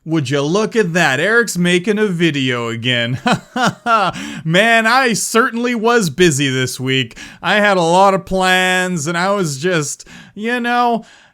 Would you look at that, Eric's making a video again. Man, I certainly was busy this week. I had a lot of plans and I was just,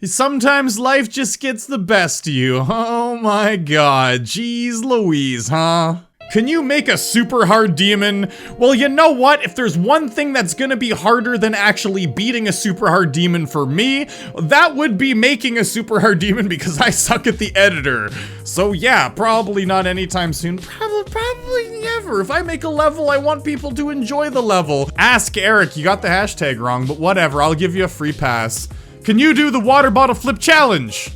sometimes life just gets the best of you. Oh my god, jeez Louise, huh? Can you make a super hard demon? Well, you know what? If there's one thing that's gonna be harder than actually beating a super hard demon for me, that would be making a super hard demon because I suck at the editor. So yeah, probably not anytime soon. Probably never. If I make a level, I want people to enjoy the level. Ask Eric, you got the hashtag wrong, but whatever, I'll give you a free pass. Can you do the water bottle flip challenge?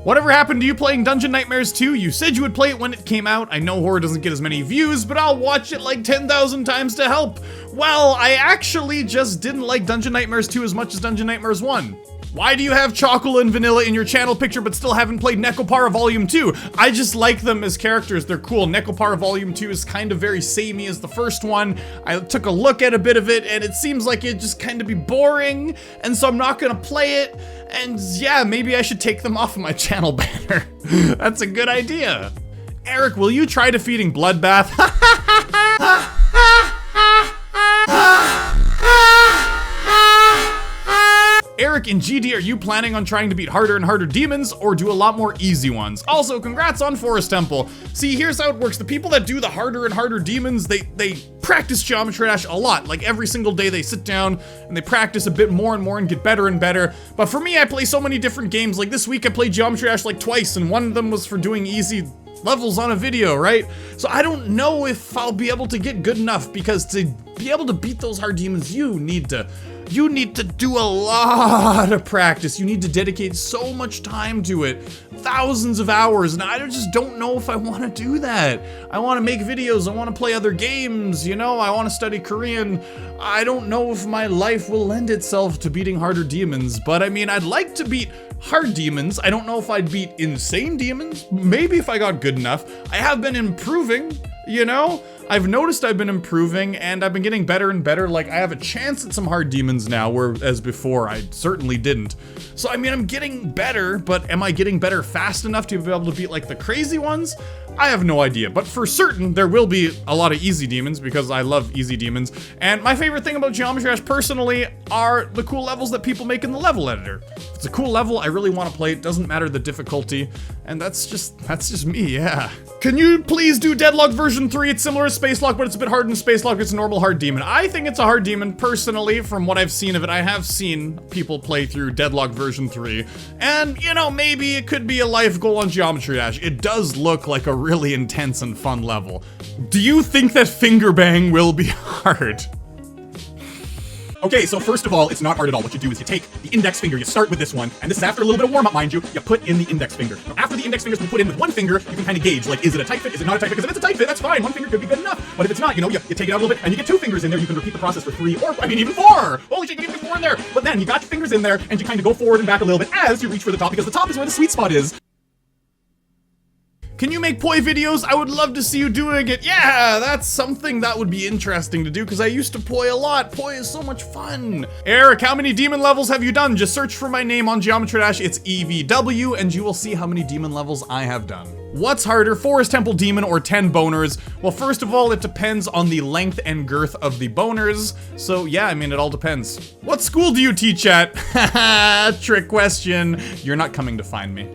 Whatever happened to you playing Dungeon Nightmares 2? You said you would play it when it came out. I know horror doesn't get as many views, but I'll watch it like 10,000 times to help. Well, I actually just didn't like Dungeon Nightmares 2 as much as Dungeon Nightmares 1. Why do you have Chocolate and Vanilla in your channel picture but still haven't played Nekopara Volume 2? I just like them as characters, they're cool. Nekopara Volume 2 is kind of very samey as the first one. I took a look at a bit of it and it seems like it'd just kind of be boring, and so I'm not gonna play it. And yeah, maybe I should take them off of my channel banner. That's a good idea. Eric, will you try defeating Bloodbath? Eric, in GD, are you planning on trying to beat harder and harder demons or do a lot more easy ones? Also, congrats on Forest Temple. See, here's how it works. The people that do the harder and harder demons, they practice Geometry Dash a lot. Like every single day they sit down and they practice a bit more and more and get better and better. But for me, I play so many different games. Like this week I played Geometry Dash like twice and one of them was for doing easy levels on a video, right? So I don't know if I'll be able to get good enough, because to be able to beat those hard demons, you need to do a lot of practice. You need to dedicate so much time to it, thousands of hours, and I just don't know if I want to do that. I want to make videos, I want to play other games, I want to study Korean. I don't know if my life will lend itself to beating harder demons, but I mean, I'd like to beat hard demons. I don't know if I'd beat insane demons. Maybe if I got good enough. I have been improving, I've noticed I've been improving and I've been getting better and better. Like I have a chance at some hard demons now, whereas before I certainly didn't. So I mean, I'm getting better, but am I getting better fast enough to be able to beat like the crazy ones? I have no idea, but for certain there will be a lot of easy demons because I love easy demons. And my favorite thing about Geometry Dash personally are the cool levels that people make in the level editor. If it's a cool level, I really want to play it, doesn't matter the difficulty. And that's just me, yeah. Can you please do Deadlock version 3? It's similar to Spacelock, but it's a bit harder than Spacelock. It's a normal hard demon. I think it's a hard demon personally, from what I've seen of it. I have seen people play through Deadlock version 3. And, maybe it could be a life goal on Geometry Dash. It does look like a really intense and fun level. Do you think that finger bang will be hard? Okay, so first of all, it's not hard at all. What you do is you take the index finger, you start with this one, and this is after a little bit of warm-up, mind you, you put in the index finger. Now, after the index finger's been put in with one finger, you can kind of gauge, like, is it a tight fit, is it not a tight fit? Because if it's a tight fit, that's fine, one finger could be good enough. But if it's not, you take it out a little bit, and you get 2 fingers in there, you can repeat the process for 3, or, even 4! Holy shit, you can get 4 in there! But then, you got your fingers in there, and you kind of go forward and back a little bit as you reach for the top, because the top is where the sweet spot is. Can you make poi videos? I would love to see you doing it. Yeah, that's something that would be interesting to do because I used to poi a lot. Poi is so much fun. Eric, how many demon levels have you done? Just search for my name on Geometry Dash. It's EVW, and you will see how many demon levels I have done. What's harder, Forest Temple Demon or 10 boners? Well, first of all, it depends on the length and girth of the boners. So yeah, it all depends. What school do you teach at? Trick question. You're not coming to find me.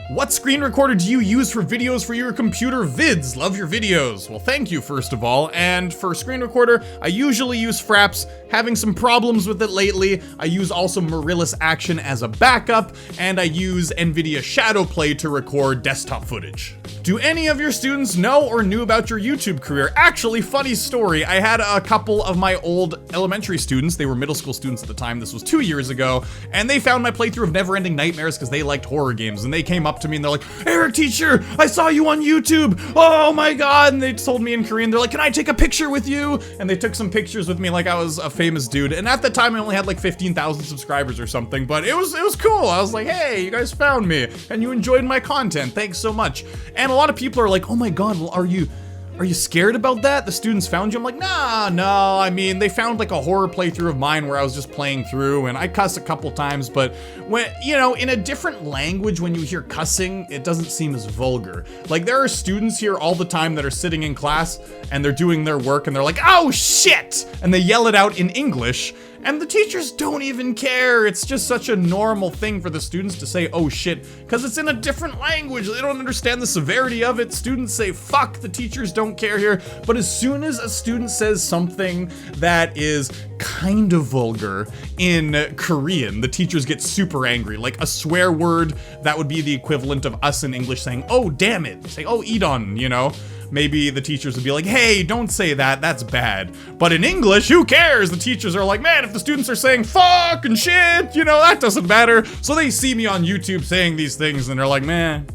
What screen recorder do you use for videos for your computer? VIDS, love your videos. Well, thank you, first of all. And for screen recorder, I usually use Fraps, having some problems with it lately. I use also Marillus Action as a backup, and I use NVIDIA Shadowplay to record desktop footage. Do any of your students know or knew about your YouTube career? Actually, funny story, I had a couple of my old elementary students, they were middle school students at the time, this was 2 years ago, and they found my playthrough of Neverending Nightmares because they liked horror games, and they came up to me and they're like, Eric teacher, I saw you on YouTube, oh my god, and they told me in Korean, they're like, can I take a picture with you? And they took some pictures with me like I was a famous dude, and at the time I only had like 15,000 subscribers or something, but it was cool. I was like, hey, you guys found me, and you enjoyed my content, thanks so much. And a lot of people are like, oh my god, well, are you are you scared about that? The students found you? I'm like, nah, no. I mean, they found like a horror playthrough of mine where I was just playing through and I cuss a couple times, but when, you know, in a different language, when you hear cussing, it doesn't seem as vulgar. Like there are students here all the time that are sitting in class and they're doing their work and they're like, oh shit! And they yell it out in English. And the teachers don't even care. It's just such a normal thing for the students to say, oh shit, because it's in a different language. They don't understand the severity of it. Students say, fuck, the teachers don't care here. But as soon as a student says something that is kind of vulgar in Korean, the teachers get super angry. Like a swear word, that would be the equivalent of us in English saying, oh, damn it. Say, oh, idon, you know? Maybe the teachers would be like, hey, don't say that, that's bad. But in English, who cares? The teachers are like, man, if the students are saying fuck and shit, you know, that doesn't matter. So they see me on YouTube saying these things and they're like, man,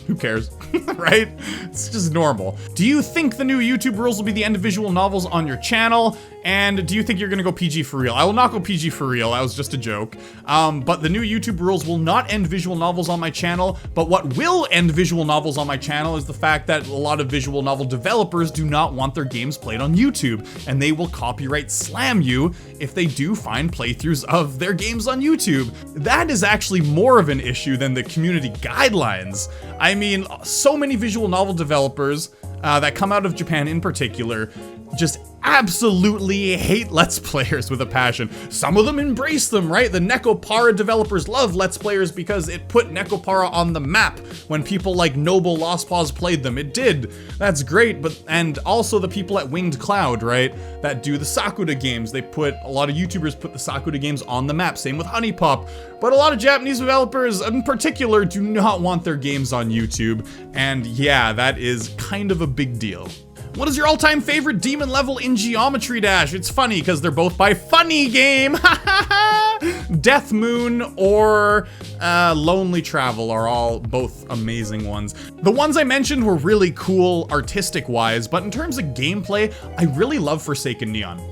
who cares? Right? It's just normal. Do you think the new YouTube rules will be the end of visual novels on your channel? And do you think you're gonna go PG for real? I will not go PG for real, that was just a joke. But the new YouTube rules will not end visual novels on my channel, but what will end visual novels on my channel is the fact that a lot of visual novel developers do not want their games played on YouTube, and they will copyright slam you if they do find playthroughs of their games on YouTube. That is actually more of an issue than the community guidelines. I mean, so many visual novel developers that come out of Japan in particular just absolutely hate Let's Players with a passion. Some of them embrace them, right? The Nekopara developers love Let's Players because it put Nekopara on the map when people like Noble Lost Paws played them. It did. That's great, but and also the people at Winged Cloud, right? That do the Sakuda games. They put, a lot of YouTubers put the Sakuda games on the map. Same with Honey Pop. But a lot of Japanese developers in particular do not want their games on YouTube. And yeah, that is kind of a big deal. What is your all-time favorite demon level in Geometry Dash? It's funny because they're both by Funny Game. Death Moon or Lonely Travel are all both amazing ones. The ones I mentioned were really cool artistic-wise, but in terms of gameplay, I really love Forsaken Neon.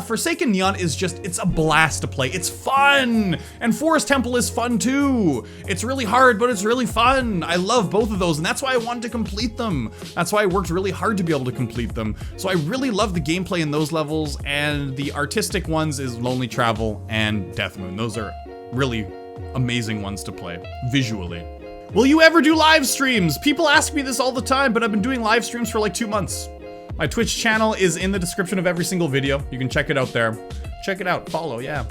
Forsaken Neon is just, it's a blast to play. It's fun! And Forest Temple is fun too. It's really hard, but it's really fun. I love both of those, and that's why I wanted to complete them. That's why I worked really hard to be able to complete them. So I really love the gameplay in those levels, and the artistic ones is Lonely Travel and Death Moon. Those are really amazing ones to play, visually. Will you ever do live streams? People ask me this all the time, but I've been doing live streams for like 2 months. My Twitch channel is in the description of every single video. You can check it out there. Check it out, follow, yeah.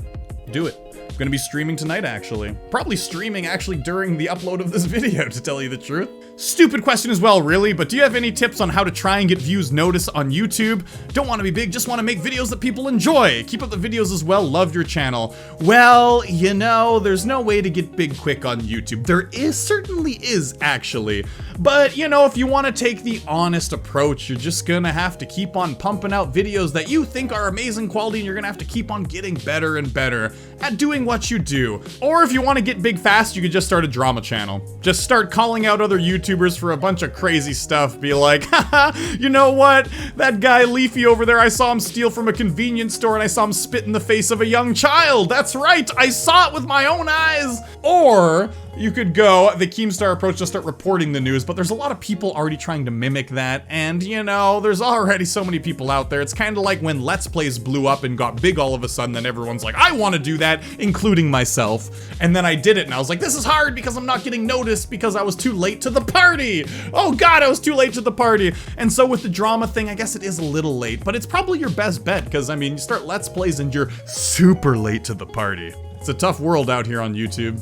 Do it. I'm gonna be streaming tonight, actually. Probably streaming, actually, during the upload of this video, to tell you the truth. Stupid question as well, really, but do you have any tips on how to try and get views noticed on YouTube? Don't want to be big, just want to make videos that people enjoy. Keep up the videos as well, love your channel. Well, you know, there's no way to get big quick on YouTube. There certainly is, actually. But, you know, if you want to take the honest approach, you're just gonna have to keep on pumping out videos that you think are amazing quality, and you're gonna have to keep on getting better and better at doing what you do. Or if you want to get big fast, you could just start a drama channel. Just start calling out other YouTubers for a bunch of crazy stuff. Be like, haha, you know what? That guy Leafy over there, I saw him steal from a convenience store and I saw him spit in the face of a young child. That's right, I saw it with my own eyes. Or you could go the Keemstar approach, just start reporting the news, but there's a lot of people already trying to mimic that, and you know, there's already so many people out there. It's kind of like when Let's Plays blew up and got big all of a sudden, then everyone's like, I want to do that, including myself. And then I did it, and I was like, this is hard because I'm not getting noticed because I was too late to the party. Oh god, I was too late to the party. And so with the drama thing, I guess it is a little late, but it's probably your best bet, because I mean, you start Let's Plays and you're super late to the party. It's a tough world out here on YouTube.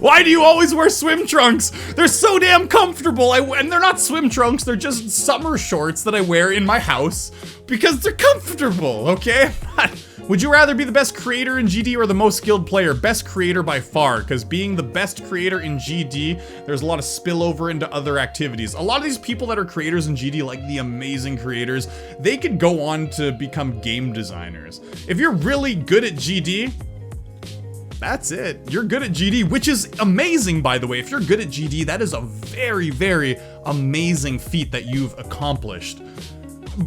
Why do you always wear swim trunks? They're so damn comfortable. And they're not swim trunks, they're just summer shorts that I wear in my house because they're comfortable, okay? Would you rather be the best creator in GD or the most skilled player? Best creator by far, because being the best creator in GD, there's a lot of spillover into other activities. A lot of these people that are creators in GD, like the amazing creators, they could go on to become game designers. If you're really good at GD, that's it. You're good at GD, which is amazing, by the way. If you're good at GD, that is a very, very amazing feat that you've accomplished.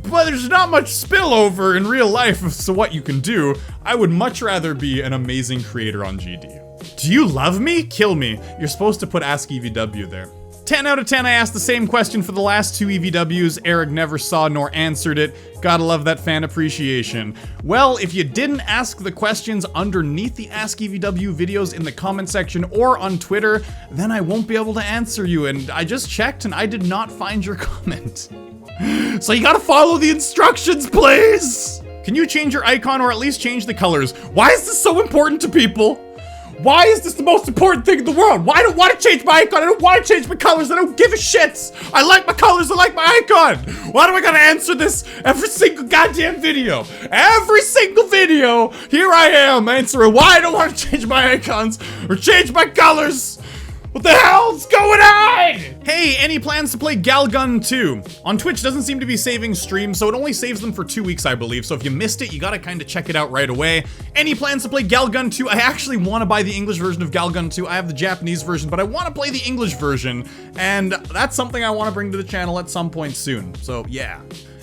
But there's not much spillover in real life as to what you can do. I would much rather be an amazing creator on GD. Do you love me? Kill me. You're supposed to put Ask EVW there. 10 out of 10, I asked the same question for the last 2 EVWs. Eric never saw nor answered it. Gotta love that fan appreciation. Well, if you didn't ask the questions underneath the Ask EVW videos in the comment section or on Twitter, then I won't be able to answer you. And I just checked and I did not find your comment. So you gotta follow the instructions, please! Can you change your icon or at least change the colors? Why is this so important to people? Why is this the most important thing in the world? Why don't want to change my icon? I don't want to change my colors. I don't give a shit. I like my colors. I like my icon. Why do I gotta answer this every single goddamn video? Every single video, here I am answering why I don't want to change my icons or change my colors. What the hell's going on? Hey, any plans to play Galgun 2? On Twitch doesn't seem to be saving streams, so it only saves them for 2 weeks, I believe. So if you missed it, you gotta kind of check it out right away. Any plans to play Galgun 2? I actually want to buy the English version of Galgun 2. I have the Japanese version, but I want to play the English version, and that's something I want to bring to the channel at some point soon. So yeah.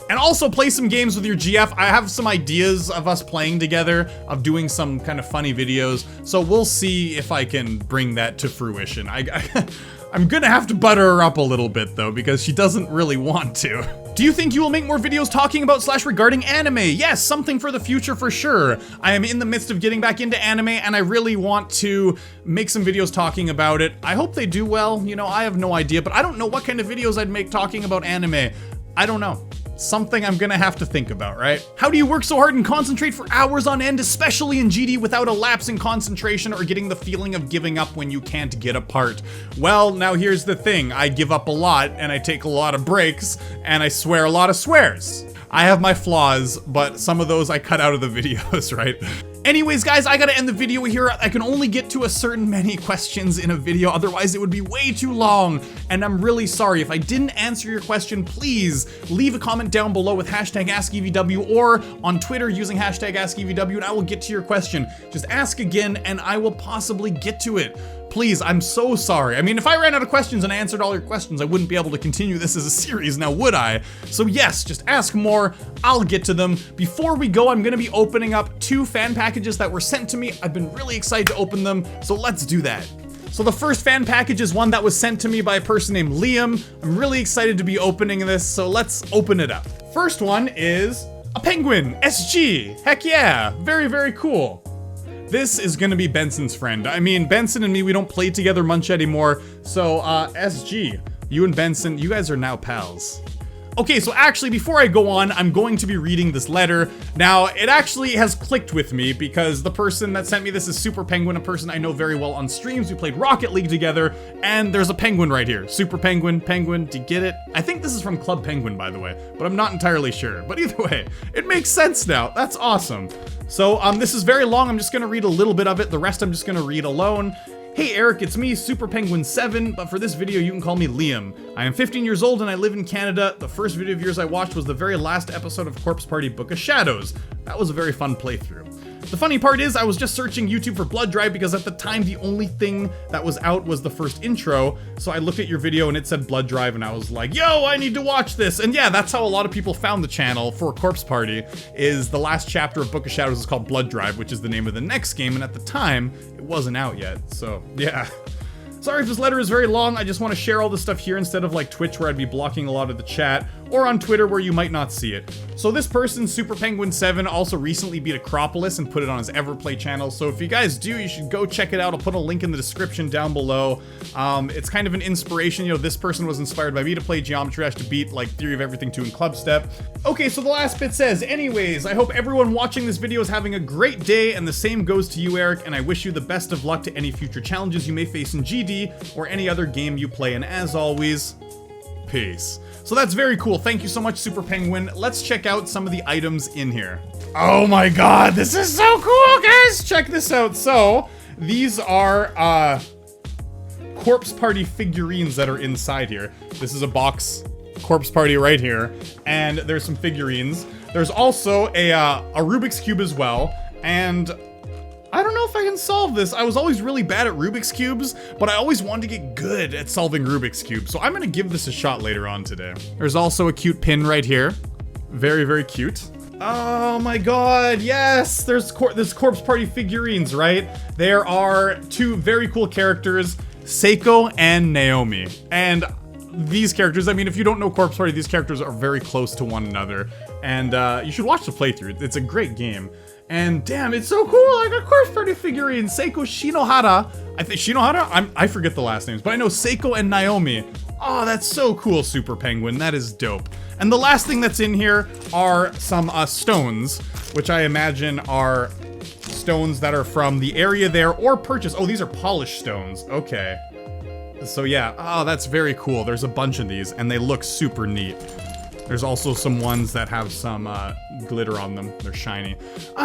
And also play some games with your GF. I have some ideas of us playing together, of doing some kind of funny videos. So we'll see if I can bring that to fruition. I'm gonna have to butter her up a little bit though, because she doesn't really want to. Do you think you will make more videos talking about / regarding anime? Yes, something for the future for sure. I am in the midst of getting back into anime and I really want to make some videos talking about it. I hope they do well. You know, I have no idea, but I don't know what kind of videos I'd make talking about anime. I don't know. Something I'm gonna have to think about, right? How do you work so hard and concentrate for hours on end, especially in GD, without a lapse in concentration or getting the feeling of giving up when you can't get a part? Well, now here's the thing. I give up a lot, and I take a lot of breaks, and I swear a lot of swears. I have my flaws, but some of those I cut out of the videos, right? Anyways, guys, I gotta end the video here. I can only get to a certain many questions in a video, otherwise it would be way too long. And I'm really sorry. If I didn't answer your question, please leave a comment down below with hashtag AskEVW or on Twitter using hashtag AskEVW and I will get to your question. Just ask again and I will possibly get to it. Please, I'm so sorry. I mean, if I ran out of questions and I answered all your questions, I wouldn't be able to continue this as a series now, would I? So yes, just ask more, I'll get to them. Before we go, I'm gonna be opening up 2 fan packages that were sent to me. I've been really excited to open them, so let's do that. So the first fan package is one that was sent to me by a person named Liam. I'm really excited to be opening this, so let's open it up. First one is a penguin, SG. Heck yeah, very, very cool. This is gonna be Benson's friend. I mean, Benson and me, we don't play together much anymore. So, SG, you and Benson, you guys are now pals. Okay, so actually, before I go on, I'm going to be reading this letter. Now, it actually has clicked with me because the person that sent me this is Super Penguin, a person I know very well on streams. We played Rocket League together, and there's a penguin right here. Super Penguin, Penguin, do you get it? I think this is from Club Penguin, by the way, but I'm not entirely sure. But either way, it makes sense now. That's awesome. So, this is very long. I'm just gonna read a little bit of it. The rest I'm just gonna read alone. Hey Eric, it's me, Super Penguin 7, but for this video you can call me Liam. I am 15 years old and I live in Canada. The first video of yours I watched was the very last episode of Corpse Party Book of Shadows. That was a very fun playthrough. The funny part is I was just searching YouTube for Blood Drive because at the time the only thing that was out was the first intro. So I looked at your video and it said Blood Drive and I was like, yo, I need to watch this. And yeah, that's how a lot of people found the channel for Corpse Party, is the last chapter of Book of Shadows is called Blood Drive, which is the name of the next game. And at the time, it wasn't out yet. So yeah. Sorry if this letter is very long. I just want to share all this stuff here instead of like Twitch where I'd be blocking a lot of the chat, or on Twitter where you might not see it. So this person, Super Penguin 7, also recently beat Acropolis and put it on his Everplay channel. So if you guys do, you should go check it out. I'll put a link in the description down below. It's kind of an inspiration. You know, this person was inspired by me to play Geometry Dash to beat like Theory of Everything 2 and Club Step. Okay, so the last bit says, anyways, I hope everyone watching this video is having a great day, and the same goes to you, Eric, and I wish you the best of luck to any future challenges you may face in GD or any other game you play, and as always, peace. So that's very cool. Thank you so much, Super Penguin. Let's check out some of the items in here. Oh my god, this is so cool, guys! Check this out. So, these are, Corpse Party figurines that are inside here. This is a box, Corpse Party right here, and there's some figurines. There's also a Rubik's Cube as well, and I don't know if I can solve this. I was always really bad at Rubik's Cubes, but I always wanted to get good at solving Rubik's Cubes, so I'm gonna give this a shot later on today. There's also a cute pin right here. Very, very cute. Oh my god, yes! There's Corpse Party figurines, right? There are 2 very cool characters. Seiko and Naomi. And these characters, I mean, if you don't know Corpse Party, these characters are very close to one another. And you should watch the playthrough. It's a great game. And damn, it's so cool. I got Corpse Party figurine. Seiko Shinohara. I think Shinohara? I forget the last names, but I know Seiko and Naomi. Oh, that's so cool, Super Penguin. That is dope. And the last thing that's in here are some stones, which I imagine are stones that are from the area there or purchased. Oh, these are polished stones. Okay. So yeah, oh, that's very cool. There's a bunch of these and they look super neat. There's also some ones that have some glitter on them. They're shiny.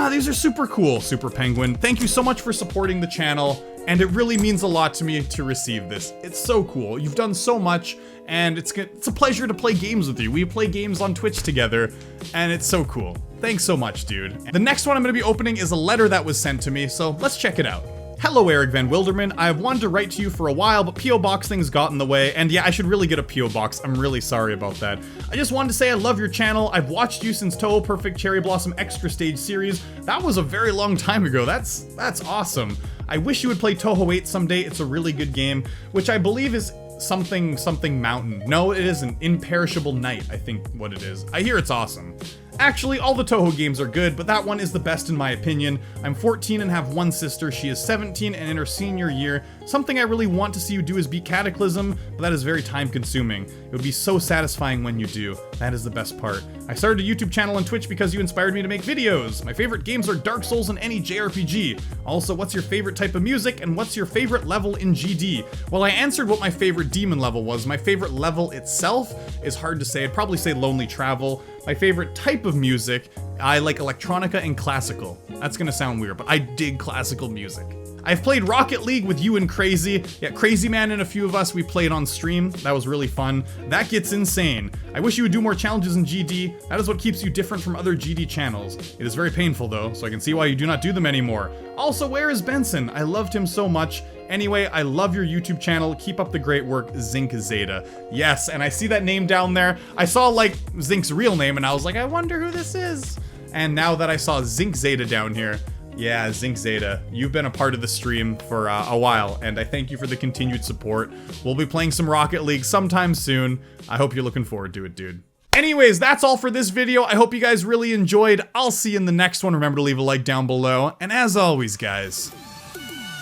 These are super cool, Super Penguin. Thank you so much for supporting the channel, and it really means a lot to me to receive this. It's so cool. You've done so much, and it's a pleasure to play games with you. We play games on Twitch together, and it's so cool. Thanks so much, dude. The next one I'm gonna be opening is a letter that was sent to me, so let's check it out. Hello, Eric Van Wilderman. I've wanted to write to you for a while, but P.O. Box things got in the way, and yeah, I should really get a P.O. Box. I'm really sorry about that. I just wanted to say I love your channel. I've watched you since Toho Perfect Cherry Blossom Extra Stage series. That was a very long time ago. That's awesome. I wish you would play Toho 8 someday. It's a really good game, which I believe is something mountain. No, it isn't. Imperishable Night, I think what it is. I hear it's awesome. Actually, all the Toho games are good, but that one is the best in my opinion. I'm 14 and have one sister. She is 17 and in her senior year. Something I really want to see you do is beat Cataclysm, but that is very time consuming. It would be so satisfying when you do. That is the best part. I started a YouTube channel and Twitch because you inspired me to make videos. My favorite games are Dark Souls and any JRPG. Also, what's your favorite type of music and what's your favorite level in GD? Well, I answered what my favorite demon level was. My favorite level itself is hard to say. I'd probably say Lonely Travel. My favorite type of music, I like electronica and classical. That's gonna sound weird, but I dig classical music. I've played Rocket League with you and Crazy. Yeah, Crazy Man and a few of us, we played on stream. That was really fun. That gets insane. I wish you would do more challenges in GD. That is what keeps you different from other GD channels. It is very painful though, so I can see why you do not do them anymore. Also, where is Benson? I loved him so much. Anyway, I love your YouTube channel. Keep up the great work, Zinc Zeta. Yes, and I see that name down there. I saw like Zinc's real name and I was like, I wonder who this is. And now that I saw Zinc Zeta down here, yeah, Zinc Zeta, you've been a part of the stream for a while, and I thank you for the continued support. We'll be playing some Rocket League sometime soon. I hope you're looking forward to it, dude. Anyways, that's all for this video. I hope you guys really enjoyed. I'll see you in the next one. Remember to leave a like down below. And as always, guys,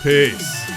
peace.